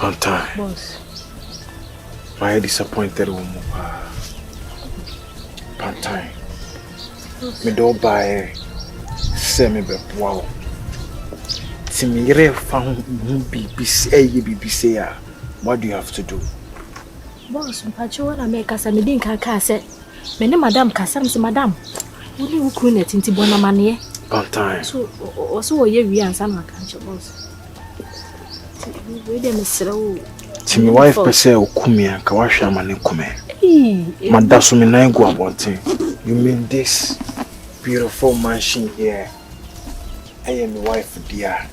On time. Boss. My disappointed woman. On time. Me do buy semi be wow. Timire found BBC. What do you have to do? Boss, mpacho wana make asa me din kaka se. Me ne madam kasam se madam. Woni wo kru net nti bona mane. On time. So wo ye wi ansa na kanche boss. We dey mesrewo. Ti me wife pe se okumia ka wa hwa mane kume. Madaso me nan go abonten. You mean this beautiful mansion here? I am my wife dear.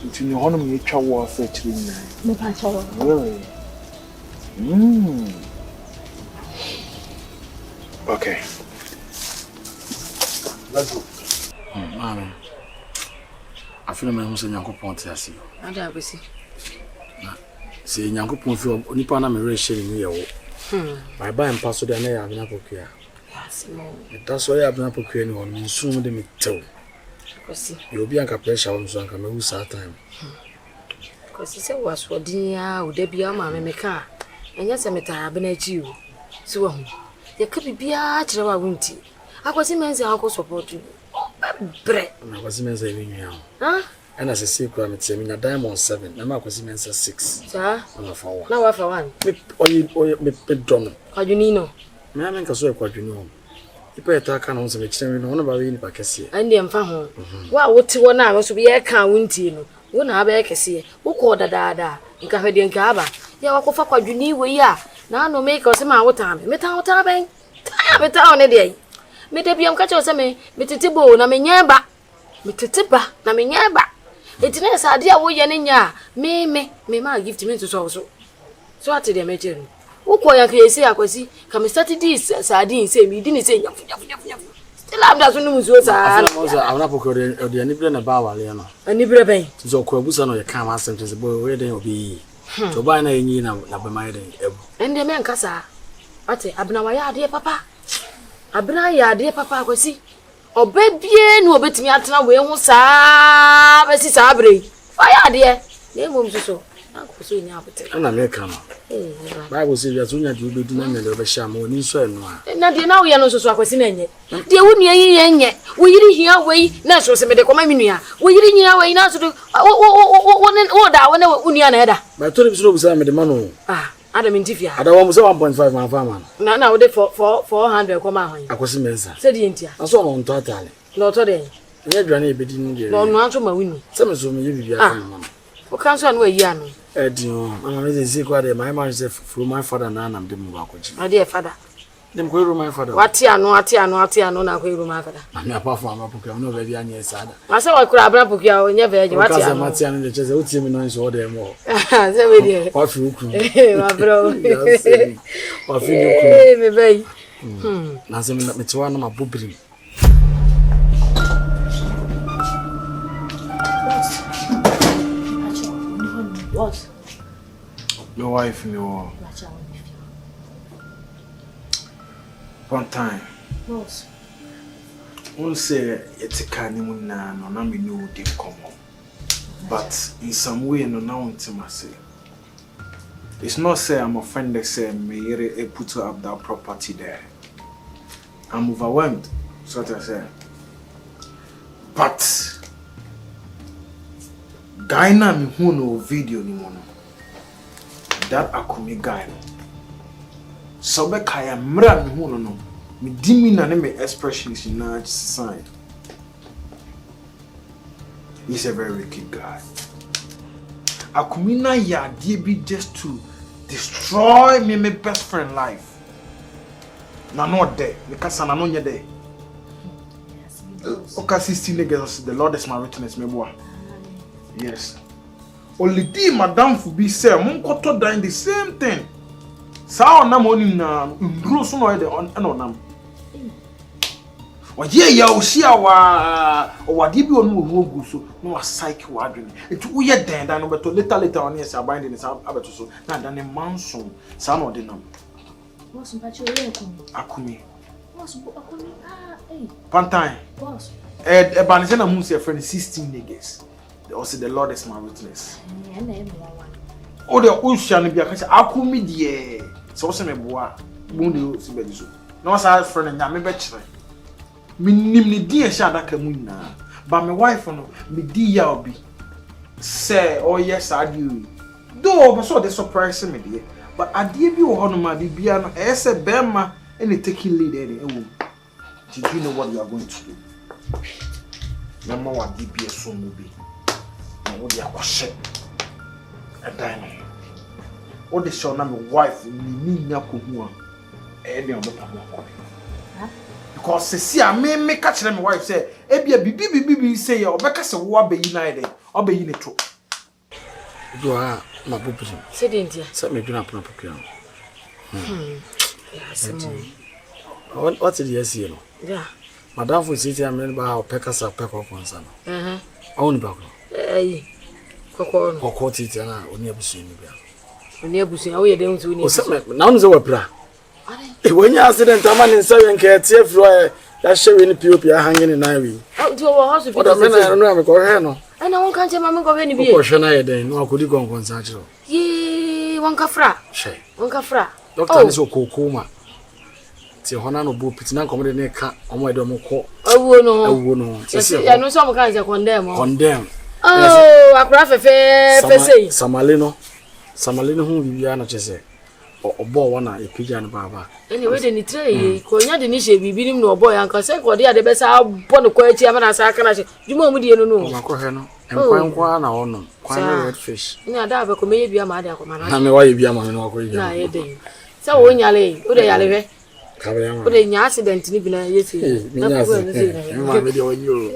It's in the honor me twa war for 3 nights. Me pacho. Really? Okay. Let's go. Mama. I feel my home say Nyankopon te ase. Ada abesi. Say Nyankopon fi onipa na me re share ni ye wo. Bye bye and pass so dey na ya abena pokua. Yes, mo. That's why abena pokua ni won nsu de me tew. Kosi. You be anka pressure on so anka me wu sa time. Kosi se was wodin ya o da bia ma me meka. Enya se meta abena achi o. Si wo hu. Ye ka bibia kire wa wunti. Akwasi mense akọ support you. Bre. Na akwasi mense wi nwa. Ha? And as I say, I'm saying, a diamond 7. I'm not 6. Sir, I'm a for one. now for one. Me drum. Quadunino. Me, I'm a so quadunino. You pay a tack on some extreme, one about any packassi. And the emphasis. What 1 hour to be a countino? One have a cassia. Who called the dada? In Cahadian Caba. You are for quaduni, we are. Now no make us a mouth time. Metal tabbing. Time it on a day. Metabium catch us a me, Metitibo, Naminyaba. Metitiba, Naminyaba. It's nice idea wo ye nya me ma gift me to so ati dem eche wo ko ya ka say akwasi ka me start this sardine say me didn't say nyafu still am da so no muso sa I'm not poker o de ani bre na ba wale no ani bre ben so ko abusa no ye ka ma asem say boy we den obi to buy na yin na be my den ebu ende me nkasa ati abna wa ya ade papa abna ya ade papa akwasi obebie nu obetimi atena we hu saa besi saa bre fire de na mum so akoso nya abote na me ka no Bible say ya tunya di obedu na me le obehia ma oni so enu a na de na wo ye no so akwasi na enye de wo nua yi enye wo yiri hia wei na so se me de koma me nua wo yiri nyia wei na so de wo da wo na wo nua na eda ba to bi so obusa me de ma no Adam intifia ada wo mo say 1.5 man farmer na wo de 400 koma han akwasi mensa se di ntia na so on to atale no to de ye dwane ebedi ni de no no anso ma wini se me so me ye bibia ka no o kan so an we yi anu Edio, mama me say kwa de my man say from my father na am dem ba ko ji. Ade father. Dem ko ru my father. Wati anu na ko ru my father. Ami apa fo am pokia no ba bia anya sada. Ma say wa kura abra pokia o nya veje wati anu. Ka say mati anu de chese uti mi no so de mo. Say we dey. Wa fi ukru. Wa bro. Wa fi ukru. Me bay. Na say me tiwa na mabobrim. What? Your wife, me or one time. Boss. Won't say it's a carnival now, no, me know they come home. But in some way, no, now intimacy. It's not say I'm offended, say me put up that property there. I'm overwhelmed, so I say. But guy na me who no video ni mono. That akumi guy. So be kaya mra me who no. Me dimi na me expressions na sign. He's a very wicked guy. Akumi na ya be just to destroy me my best friend life. Na not there because na no nya there. Okay, 16 niggas, the Lord is my witness, me boy. Yes. Only the madam for be say, mon koto dying the same thing. Sa on na money na ndro so no de on nam. Wa ye ya o sia wa di bi onu wo gu so no wa psych wa adwene. Etu wo ye den dan no beto later on yes abandon ni sa abeto so na dan manso sa no de nam. Boss mpacho ye Akumi. Boss akumi Pantai. Boss. Banise na mu se friend 16 niggas. Also, the Lord is my witness. Oh, the ocean be a catch. I could me, dear. So, some a boy, Mundo, Sibedu. No, I friend and Yammy Betcher. Me, dear Shadaka, but my wife, me, dear, be. Say, oh, yes, I do. Though, I saw the surprise me, dear. But I did you honor my Bibiano, as a Bama, and a taking lead any. Did you know what you are going to do? Remember what DPS so movie. And what you are shit. A diamond. What the show number wife, me, Naku, any of the because see, I may catch them wife say, Ebia Bibi say, or Becca say, what be united, or be in it. You are my pupil. Sit in here. Set me down upon a procure. What's it, yes, you know? Yeah. Madame for city, I remember how Peckers are peck of one son. Only back. Cocoa tea, and I will never see you. Never see how you're doing to me. Now is over bra. When you accident, a man in 7 cats, that showing the pupil hanging in ivy. Oh, to our house, what a man, I don't know, I'm going. And I won't catch a mamma of any portion I then, nor could you go on consumption. Ye, one cafra. Shay, one cafra. Doctor is so cool. Ti hona no bu pitina komede ne ka omo edo mo ko awu no I know some kind of condemn oh akura fefe sei samalino hu bibia na chese obo wona epija no baba anyway de ni tray ko nya de ni she bibi nim no obo ya nka se ko de ade be sa bo no ko achi amana sa aka na she juma mu de no no ko he no enkwa na ono kwa red fish ni ada be ko meye bia ma ade akoma na me wa ye bia ma no ko ye na ye de sa wo nyale o de yale he o de nya accident ni bi na ye fi na ko ni ma me de onyo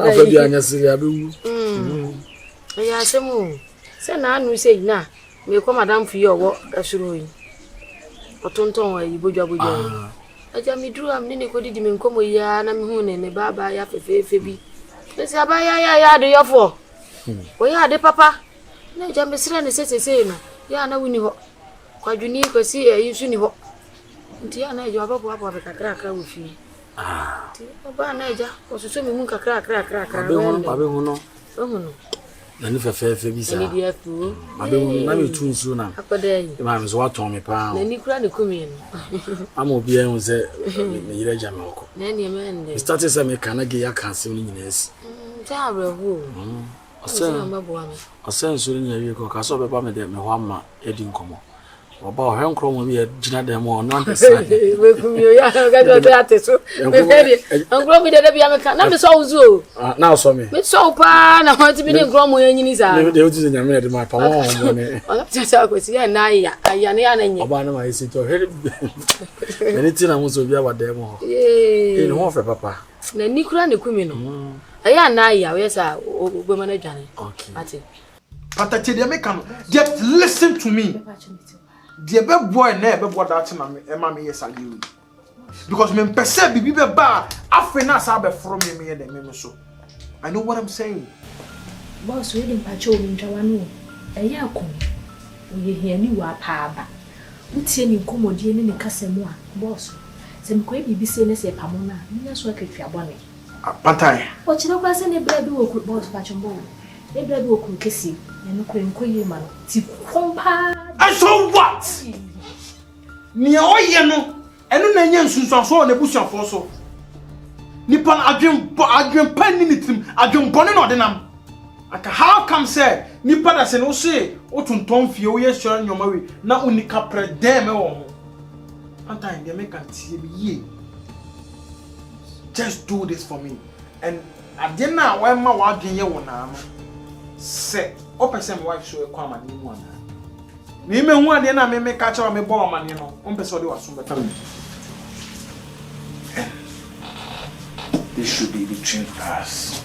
afa bia nya siri abewu ya semu se na anu se na me ko madam fi owo asuro yi otonton wa yi bojwa aja mi duru am ni ko didi me nkomo ya na me hu ne baba ya fefefe bi se aba ya de yofo o ya de papa na ja me sira ne sese no ya na wuni ho kwadwuni ko si yi su ni ho nti ya na ja baba baba be kakra wo fi ti baba na ja ko so me mun kakra abe hu no na ni fefefe bi sa ni dia fu abe hu na me tu nsu na akoda yi ma me so waton me pa na ni kura ne kumi no ama obi en se me yire ja me oko na ni me nde started say me kana ge ya kan se ni nyina esi ja rehu asen so ni yawie ko ka so be ba me de me ho ama edi nkomo oba o hen kro mo bi gina dem o no ampesa we kumio ya ga do te ateso me feri angro mi de bia me kan na me so uzu na so me so pa na ho ti bi ni ngro mo yanyini za de o ti nyame de ma pa mo mo ne ona ti sa ko si ya na ya ne ya na nyi oba na ma isi to he ni ti na mo so bia wa dem ho ni ho fe papa na ni kura ne kumi no aya na ya we sa ogbe ma na dwane okay ati patati de me kan just listen to me. The bad boy never bought that to my yes, I do. Because men perceive be bad, after not sabe from me and the so. I know what I'm saying. Boss, we didn't patch over in Tawano. A yakum. We hear you are paba. What's any commodian in the Casamoa, boss? Some quaint be saying as a pamona, that's what if you're bonnet. Pantai. What you know, was any blood will cook boss patch and bone. A blood will cook kissy, and no queen man. Tipompa. And so what? Nia oyeno enu na nya nsunsuaso na busuafo so nipa na adwen pan ni tim adwen bone na odinam aka how come say nipa da se no se otunton fie wo yesua nyoma we na unika predem wo ho antan dey make am tie bi ye just do this for me and ade na wa ma wa adwen ye wo na no se o person wife so e kwa amani mu ana me hu ade na me catch am me bo amani no on person dey waso beta me. This should be between us.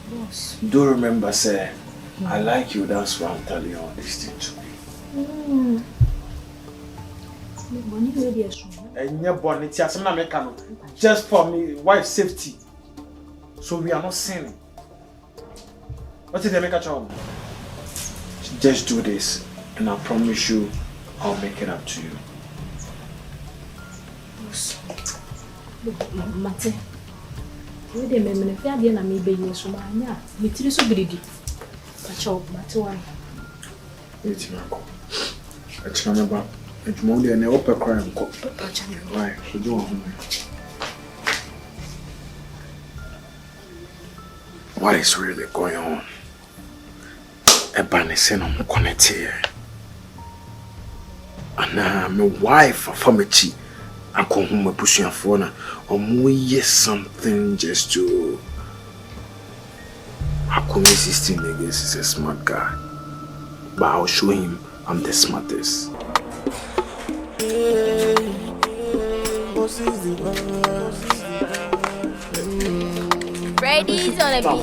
Boss. Do remember, say, I like you, that's why I'm telling you all this thing to me. And your bonnet, just for me, wife's safety. So we are not sinning. What did they make a child? Just do this, and I promise you, I'll make it up to you. Mate, We dey me na fia de na me be Nsoma anya. Me tiri so biridi. Pacho mate It's not. It's not about. It's more than an upper crime. Why? You do. What is really going on? A banison on connected. And my wife for me. I come home and push your phone. Or more yes something just to. I come insisting against is a smart guy. But I'll show him I'm the smartest. Freddy's on a beat.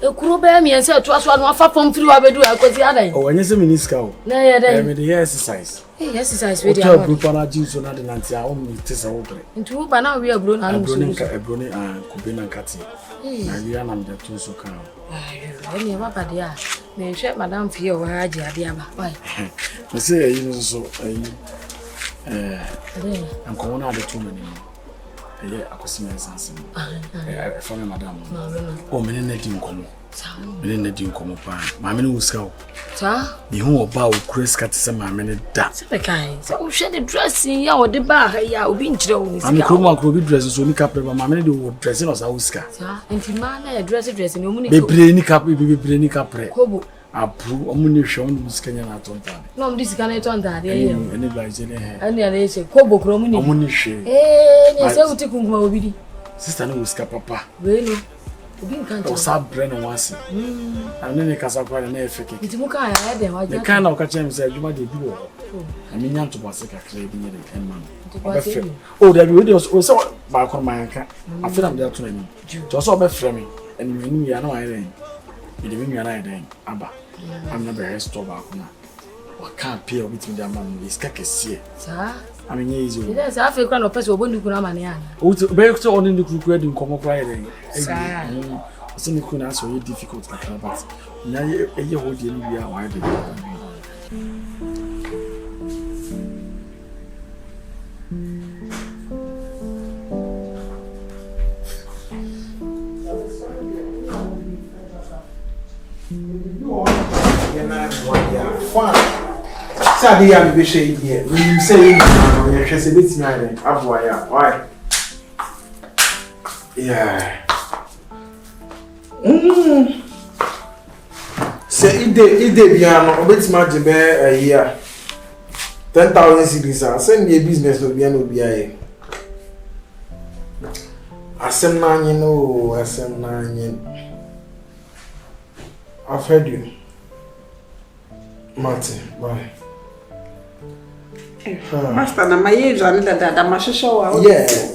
Ekuro be me ense to aso no afa pom firi wa bedu akosi adan. Oh, enye se minister o. Na ye dan. Me dey exercise. Exercise we dey. O group na ji so na de nanti a o mi te se wo bre. Nti wo ba na we abro na no so. Ebro ni kubi na nkati. Na wi ana me to so kan. Ayo, ni wa ba de a. Me hwe madam fie o ha agi ade aba. Why? Me say eyi no so eyi anko na de to mani. Eye akosi me sanse. For me madam. O me ne di nkomo. Me ne di nkomo pa. Ma me ne uska o. Sa? Bi hu oba o kreska te se ma me ne da. Se be kai. Se o hwe de dressing ya o de ba ha ya obi nkyere o ni sika. Am kromo akro bi dress so ni kapre ba ma me ne de o dress no sa uska. Sa, enti ma na ya dress ni o mu ni. Bebre ni kapre bebre ni kapre. Kobo. Apu omu ni hwe omu sika nya na tonta. No omu sika na tonta de ye. Eni ba je ne he. Ani ala ye kobo kro omu ni. Omu ni hwe. Ne se uti kunkuma obi di. Sister no uska papa. We no. Obi nkan o sa brand no wase ane ne kasa kwa na efeke nti muka ya de wa ja ne kan na ka chem say adwuma de bi wo ami nya nto base kakra bi nye de enma o da bi we o so ba ko man ka afira me da to na ni to so be frɛ me eni ni ya na wa yɛ bi de mi ya na yɛ aba am na be restore ba ko na wa kan pia obi timi da ma no iska kesie sa ami nye izo ile sa afi kwa no pese obondu kuna mane yana o be so on ndi kuru di nkomo kwa yɛ sa so ni kuna so difficult kakra but na ye ho di ni bia wa de Sadi ya be shey here. We say you ya hwese betimi ade aboa ya. Why? Yeah. Say ide bia no obetimi age be a year. 10,000 cedis. Send me a business no bia no bia ye. Asem na anyi no, asem na anyi. I've heard you. Martin, bye. Master, na my age and that mashisho.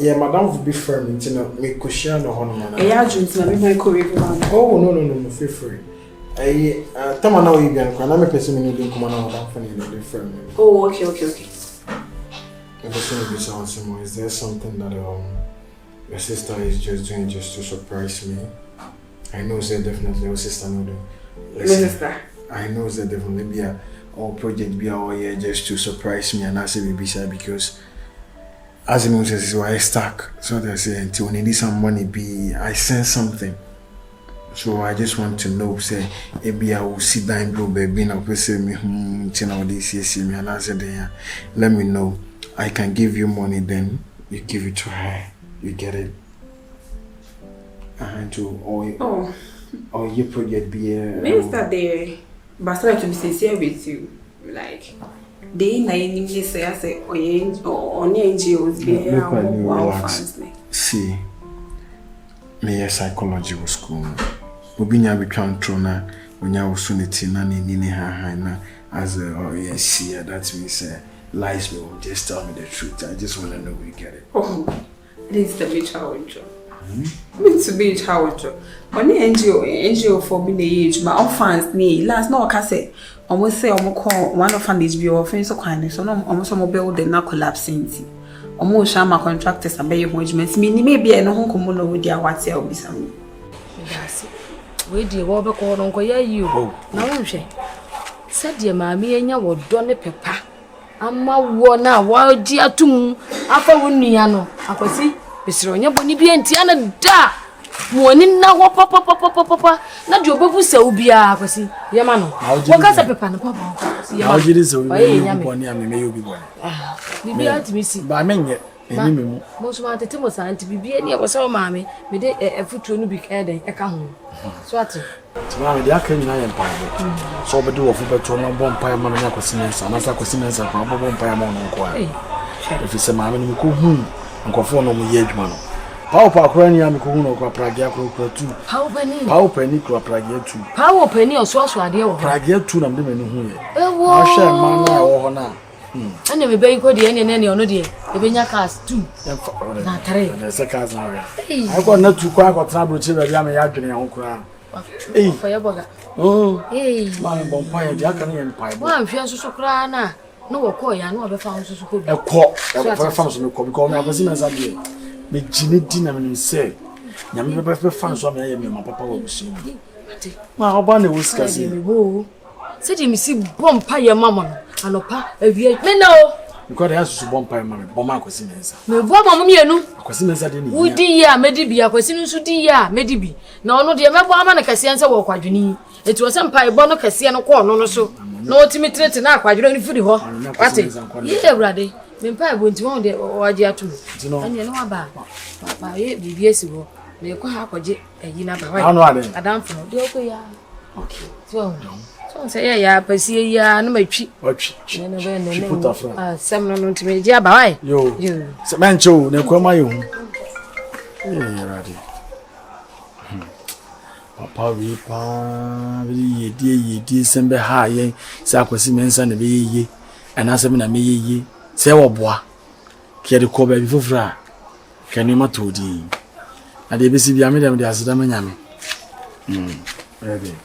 Yeah, madam will be firm until me kushia no hono. Yeah, Jones, na me my Rivalry. Oh no, feel free. Tama na we bian kwa na me person me dey come na madam for the firm. Oh, okay. Is there something that your sister is just doing just to surprise me? I know say definitely your sister no do. Sister. I know that definitely be a project be our year just to surprise me and I say baby sir because as you know says why stuck. So they say until when you need some money I sense something. So I just want to know say maybe I will sit down bro baby now say me this me and I said let me know. I can give you money then you give it to her. You get it? And to or your project be a Minister there. But I to be sincere with you, like they na any say I say or NGOs be fans. See, me a psychology was school. Obinya be controna when you was unity na ni ha as a see that means lies will just tell me the truth. I just want to know we get it. Oh, this is the big challenge. To be child. When the NGO for being the age, my own fans need last no can say almost say call one of fans be or friends or kindness, so no almost some build the not collapsing. Omo shama contractors abey ho adwuma me ni me bia no ho komo no wodi awate a obisa me. Medase. We die wo be ko no nkoya yi o. Na wonhwe. Sade maame anya wodo ne pepa. Ama wo na wa di atum afa wo nua no. Akwasi besiro onye boni bia ntia na da. Muoni na wo papa na di obebu se obia akwasi. Ye ma no. Wo ka se pepa no papa. Ya jiri se obi boni ame me yobi boni. Bibi atimisi. Ba menye eni memu. Mo so ma tete mo santi bibi eni e wo se o maame me de efutuo no bi ka den e ka ho. So ati. Tuma me dia kan nyina ye mpa. So obedi wo fu beto no bom pa ma nya kwasi nensa. Na sa kwasi nensa kwa bom pa ma no nko a. Efi se maame no ko hu nkofo no mo ye adwuma no. Pao pa akura ni am ko hu no kwa pragia kro 2. Pao pani kwa pragia 2. Pao pani oso ade wo. Pragia 2 na me mani hu ye. Ewo. Ma hwe ma na wo ho na. Ane me be ko de ene ono de e be nya cars 2. Na 3. Na se cars na we. Ai ko na 2 kwa ko tra bro che ba bia me ya dwene ho kura. For your boga. Ma bom pa ya dia kan ye mpa. Wa mfia so kura na. No wo ko ya no obe fa so ko bi. E ko fa so me ko because me akwasi na sabe. Me jini di na me say. Nyame be fa so me ya me ma papa wo busu. Ma oba na wo sika si. Se di mi si bom pa ye mama no. Anopa awia me na o. Because they has to bom pa mama. Bom akwasi nensa. Me bo mama mienu. Akwasi nensa de ni. Wudi ya medibi akwasi nsu di ya medibi. Na ono de mebo ama na kase nsa wo kwadwini. Eti wo se mpa ebo no kase no ko no so. Na otimi trete na akwadwini ni fudi ho. Wate. Ye ewrade. Me mpa ebo nti won de waje atum. Anya no aba. Ba ye bibi esi ho. Na ye ko ha kwaje ayi na ba. Anu ade. Adamfo no de ko ya. Okay. So say ya pasi ya no matwi. Watwi. Ne be ne. She put her front. Sem no ntimi je aba wai. Yo. Se mencho ne kwama yo. Ready. Papa we pa we ye sembe ha ye se akwasi mensa ne be ye. Anasem na me ye. Se wo boa. Ke de ko ba bi fofra. Ke ni matodi. Na de be si bia me dem de aseda manyame. Ready.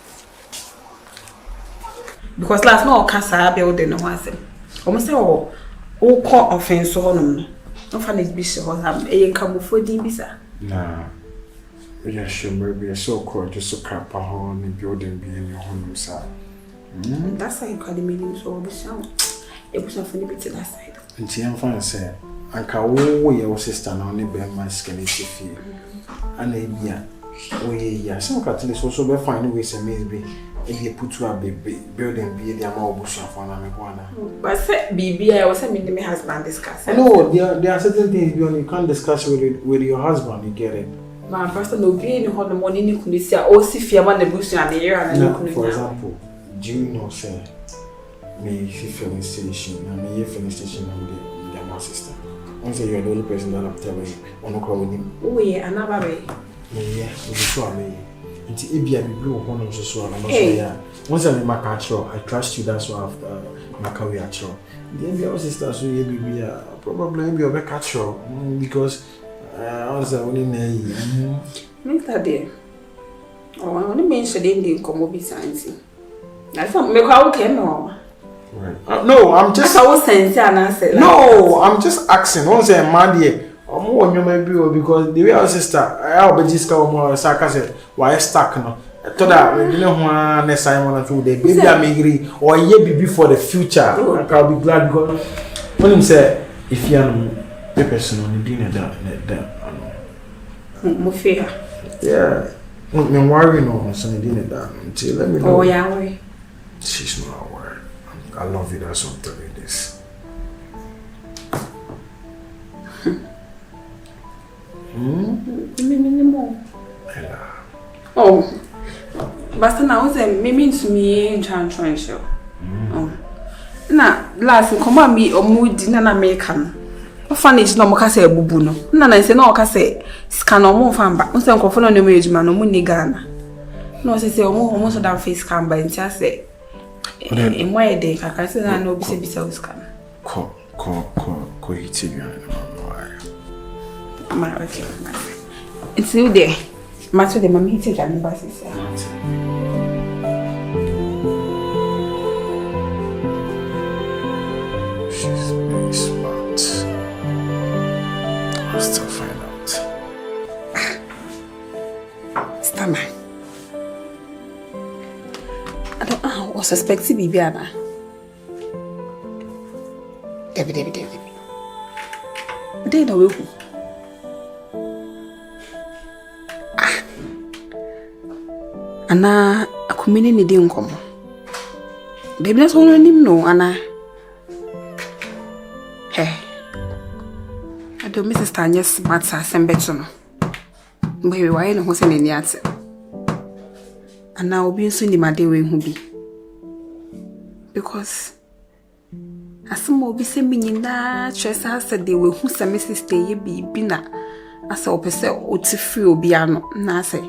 Because last no kasa building no wasem. Almost say o call offense ho no. No fa na bi se ho am e nkamofo din bisa. Nah. We are sure maybe so called just so crap on the building being your home side. That's how you call the meaning so bisa. E busa for bit that side. Nti en fan say anka wo your sister na only be my skin feel. And e bia wo ye ya some cat so be find ways and maybe if you put to a building be the amount of bush for na me kwana. But say BB I was me my husband discuss. No, there are certain things you can't discuss with your husband, you get it. My pastor no be in ho no money ni kunu sia o si fia ma na bush na the area na kunu. For example, do you know say me filling station na me filling station na my sister. I say you're the only person that I'm telling you. Ono kwa him. Oh yeah, another way. Yeah, we so me. Nti ebia bi blue ho no so na so ya. Once I make a I trust you, that's why after my career actual. The your sister so ye be probably be a catch because I was only na. Make that day. Oh, I only mention the come be science. That's not me kwa okay no. Right. No, I'm just No, I'm just asking. Once say mad here. Omo onyo maybe because the way our sister I be just come more saka say why stuck no. To that we didn't want next time on to the baby am agree or ye be for the future. I'll be glad because when him say if you are the person on the dinner that mo fear. Yeah. Me worry no so the dinner that until let me know. Oh yeah, worry. She's not worried. I love you, that's what I'm telling you this. Oh, but now was me to me in show. Oh, na last come on me or mood in an American. What fun is no more say bubuno. Nana say no say scan or more fan back. Some confirm on the marriage man or money Ghana. No, say almost of that face can by and say. In my day, I can say I know bisa scan. Ko hit you Ma okay. It's you there. Matter the mommy hit and basis. She's very smart. Stama. I don't was suspecting Bibiana. Debbie. They know who. Ana akumini ni di nkomo. Debbie na so no ana. Hey. I don't miss Tanya smart sembeto no. Mbe why no ho se ni ate. Ana obi nso ni made we hu bi. Because asemo obi se minyina chesa se de we hu se me sister ye bi na asa opese oti free obi ano na se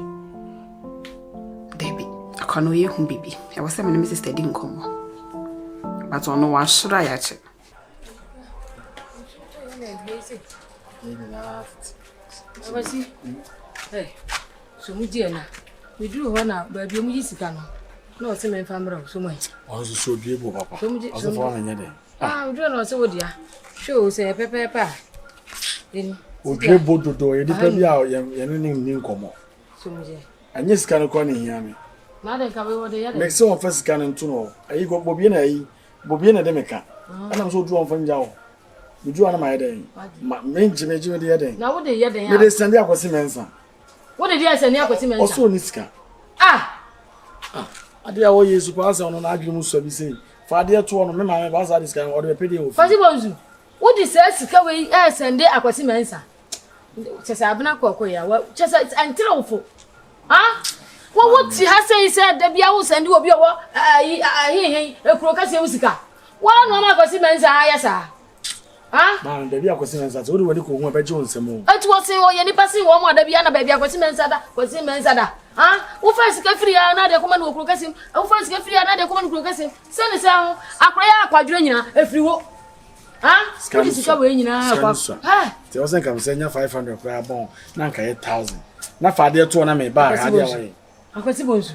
Debbie akano ye hu bibi. E was say me sister di nkomo. But ono wa shura ya che. Hey, so mujiana. We do hona baby mu yisika no. No se me famra so mai. O so die bo papa. O so fa na nyede. We do no se wodia. Show se pepepa. Then o die bo dodo ye di pa bi a ye no ni nkomo. So muje. Anye sika no ko ni hia me. Na de ka we wo de ya de. Me se on fa sika no nto no. Ayi go bobie na de meka. Ana so du on fa nja wo. Me du ana ma ye de. Me njime de ye de. Na wo de ye de ya. Me de sende akwose mensa. Wo de dia se ni akwati mensa. Oso ni sika. Ade a wo Yesu pa ase ono na adwene mu so bi sei. Fa ade to ono me ma me ba sa sika o de pede o. Fasi bonzu. Wo di se sika we sende akwati mensa. Chesa abna kokko ya. Chesa antira wofo. Wo ti ha se da bia wo sende obi owo ekuro kase wo sika. Wa no ma akwati mensa ayesa. Man, da bia akwasi mensa. So woni ko hu abeje onsemo. Atu wo se wo ye ni pasi wo mo da bia na ba bia akwati mensa da. Wo fa sika free na de koma no okuro kasim. Wo fa sika free na de koma no okuro kasim. Se ne se ho akwaya akwaduro nyina afiri wo. Wo di sika we nyina akwa. Te wo sen kam se nya 500 kwa bon na nka 1000. Na fa de to na me ba ha de awaye. Akwati bonsu.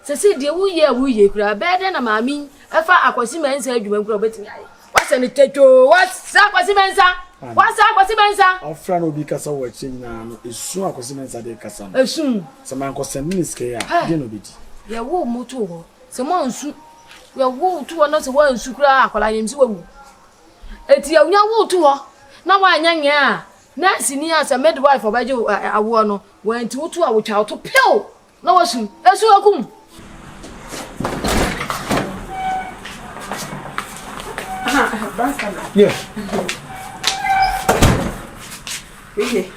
Se de wo ye kura be de na maami afa akwasi mensa adwuma kura betimi aye. What's ni techo? What's akwasi mensa? Afra no bi kasa wo achi nyina no esu akwasi mensa de kasa no. Esu. Se man ko send ni ske ya, de no bi di. Ya wo moto ho. Se mo nsu. Ya wo tu ho na se wo nsu kura akwala yemsi wawu. Eti ya nya wo tu ho. Na wa nya nya a. Na sini as a midwife obaje awo no. Wa nti wo tu a wo twa to pew. Na wo su. Esu akum. Yeah. Really?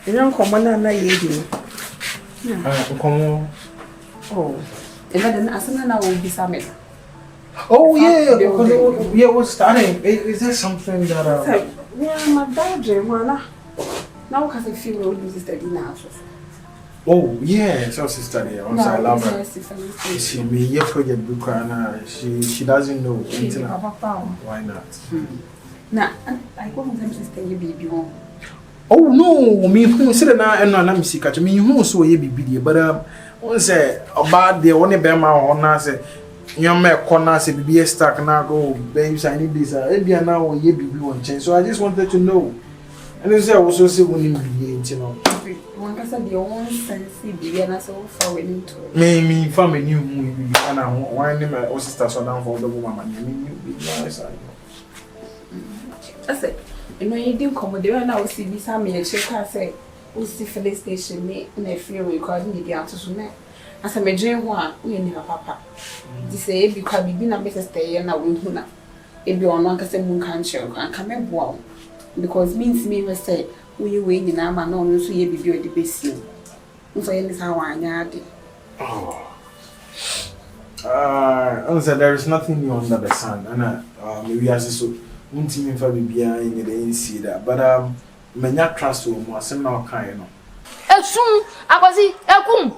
You don't come on na ye di. Come. Oh. Then asana na wo bisa me. Oh yeah, what's starting? Is there something that yeah, my dad wanna. Now cuz I feel we lose study now. Oh yeah, so sister there. I love her. She me here project book and she doesn't know anything. Why not? Na I go home sister you baby home. Oh no, me who said na me see catch me who so ye bibi but one say about the one be ma on na say nyom me corner say bibi stack na go babes I need this e bia na wo ye bibi won chen. So I just wanted to know. And you say also say we need bibi, you know. One can say the own sense bibi na so far we need to. Me family mu bibi na why name my sister so down for the mama me bibi na say. I said, you know, you didn't come with the one I was see some me check I say, we see filling station me na free recording the out to me. As a me dream one, we need a papa. This say because bibi na me stay na we hu na. E bi ono aka say mun kan share kan ka me boa. Because means me we say we nyina ma no so ye bibi o de besi. Nso ye ni sa wa anya ade. Answer there is nothing new under the sun and maybe as so untimi fa bibia in the NC that but menya trust wo mo asem na okan no Esum akwasi ekum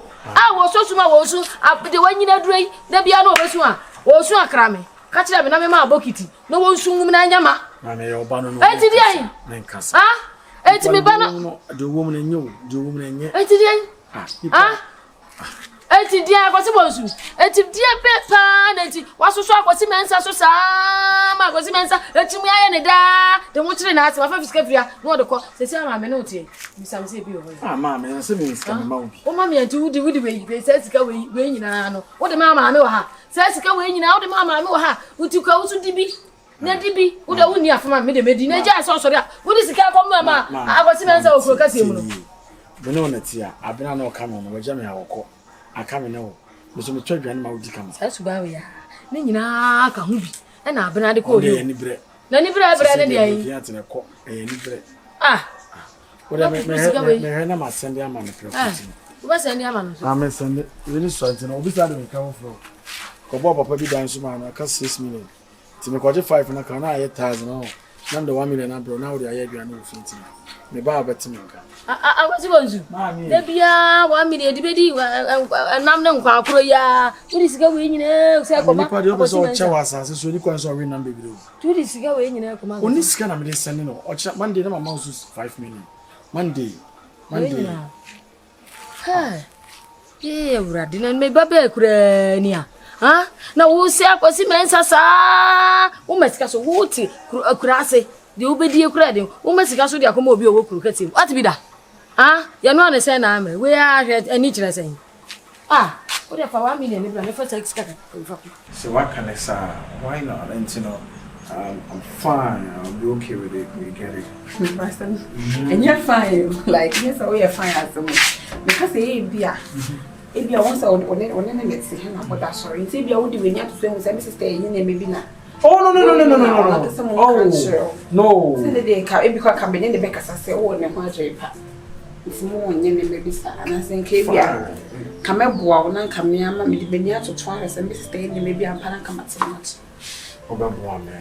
wo so suma wo su de wanyina durei da bia na obesu a wo su akra me ka kire me na me ma bokiti na wo su ngum na nyama Na me yo ba no no. Enti di ai. Na nkasa. Enti me ba no. De wo mu na nyo, de wo mu na nye. Enti di ai. enti dia akwasi bonsu enti dia pepa na enti wasoso akwasi mensa so saa ma akwasi mensa enti mu aye ne da de mo kire na ase ma fa fisika fria na o de ko sesi ama me no tie bisam se bi o ah ma me se me ska me ma obi o ma me enti wudi we sesika we nyina no o de ma me wo ha sesika we nyina o de ma me wo ha uti kwa usu dibi na dibi o de woni afama me de medi na ja so sori a wudi sika ko ma akwasi mensa o kuro kase mu no bene ona tia abena na o ka no no waja me awoko aka me no so me twadwane ma wodi kama sa subawe ya ne nyina ka hu bi e na abena de ko ni bre na ni bre ne de ayi ya tene ko ni bre o da me na ma send ya ma no profit o ba send ya ma no so me send really so tene obi sa de me ka wo fro ko bo papa bi dan so ma na ka 6 million ti me ko je 5 na ka na aye 1000 no na ndo 1 million na bro na wo de aye aduane wo finti me ba abetime nka akwasi bonzu de bia 1 million de bedi nam na nkwa akro ya uri sika we nyina se ko ma ko de o so chewa asase so ni kwa so we number bi do uri sika we nyina ko ma oni sika na me de send no o cha Monday na mama so 5 million Monday ha uradi na me baba kura ni a ha na wo se akwasi mensa sa wo mesika so wo ti kura ase de obedi kura de wo mesika so de akoma obi owo kuru katim what be that ya no na say na amre we are any kire say what if 1 million ni bra me for tax kaka So what can I say? Why not? And you know, I'm fine. I'll be okay with it. We get it. And you're fine. Like yes, we are fine as well. Because if you want to on let's see him about that sorry. If you would when you have to say we sister you maybe na. Oh no. Oh no. So they can because can be in the back as I say oh na ho ajepa. It's more on you maybe sir and I think Kevia come aboa na come me ama me de bani atoto ahese me sister you maybe am pana come at much. Obaboa me.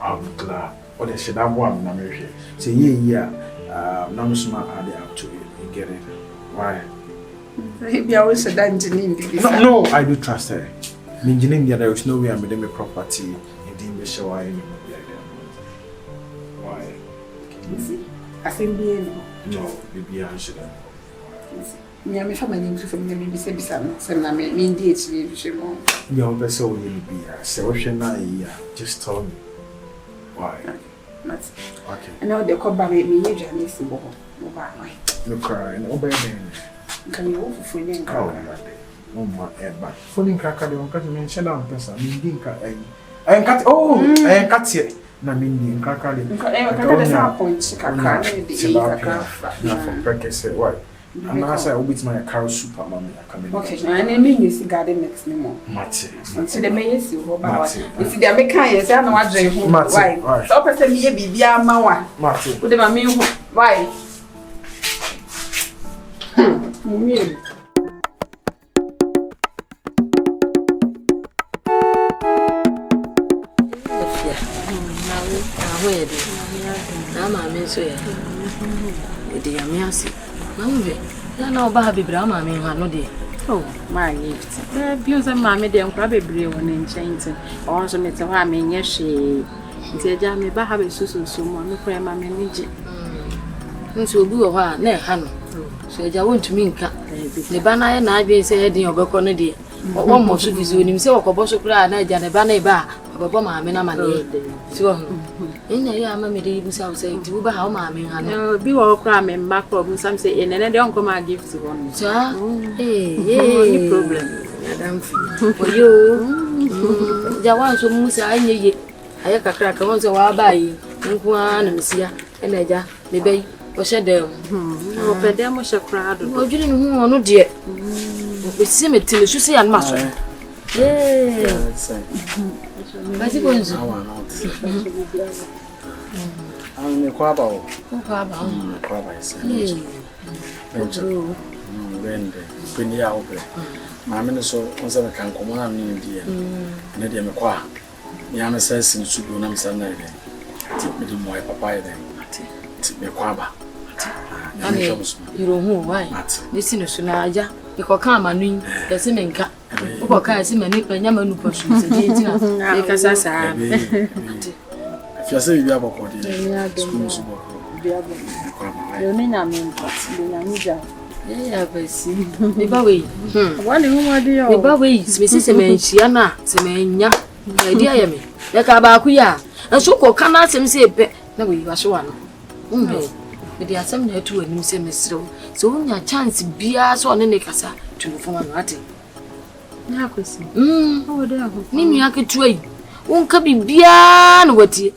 I'm glad. What is it? I'm one na me hwe. Say yeah. Na Nsoma add up to it. You get it. Why? Maybe I was a dungeon. No, I do trust her. Meaning there is no way I'm with my property in the show. Why? You see? I think no, maybe I should. Me and my family from the maybe some na me DHV shemo. Your vessel will be so just tell me. Why? Okay. And now they come back me journalist bo. No cry, no baby. Can you offer for you? Oh my head Phone cracker, you can't mention that person. I cut I cut it. Na mindi cracker. Why? And I say I will beat my car super mommy. Okay, and I mean you see garden next no Mate. So the may see about if they make yes, I know what drink why. So person me bibia ma wa. Mate. Wo de ma me why? Mummy. So yeah. The amiasi. Mambe. Ya na oba bibira ma me ha no de. Oh, my gift. Because mammy de nkra bebre won enchanting. Or so me te ha me nye hwe. Nti eja me ba ha be susu mo no kra ma me nje. Nti obi wo ha na e ha no. So eja wontumi nka. Ne ba na ye na adwe se he den obekọ no de. Wo mo so dizi onim se wokobo so kra na eja ne ba na e ba. Obebo ma me na ma ne. Ti wo. Enya ya ama me de busa say ti wo ba ha o ma me ha no. Bi wo kra me mba problem some say enene de onko ma gift won. Ja. Any problem. Madam fi. Oyo. Ja wan so mu sa anyeye. Aye kakra ka won so wa ba yi. Nku an msia. Ena ja me bai. O shede. O pede mo shekra do. O juni hu onu de. O si me tele su se an maso. Yeah. Basi bonzo. Me kwaba o. Kwaba. Kwaba ise. Benjo. Bende. Bende ya obe. Maame ne so onse me kan komo na me ndi e. Ne de me kwa. Me am sense nsu do na me san na ide. Ti me di mo e papa ide. Ti me kwaba. Ani yiro hu why? Nisi no so na aja. Ikoka amanu yesi me nka. Ukoka yesi mani panya manu posu se di ntina. E kasa sa. If you say you have a body, school is Yo ni na me mpa. Ni na nija. Yeah, basi. Eba we. Wani huma dia. Eba we, se menhia na, se menya. Na dia ye me. Ya ka ba ku ya. Enso ko kana asem se epe. Na we wa so wa no. Me dia asem na atu anim se mesrew. So unya chance bia so ne ne kasa. Tu no foma no ate. Na kwesi. O de aho. Ni mi aketu ayi. Wonka bibia na wati.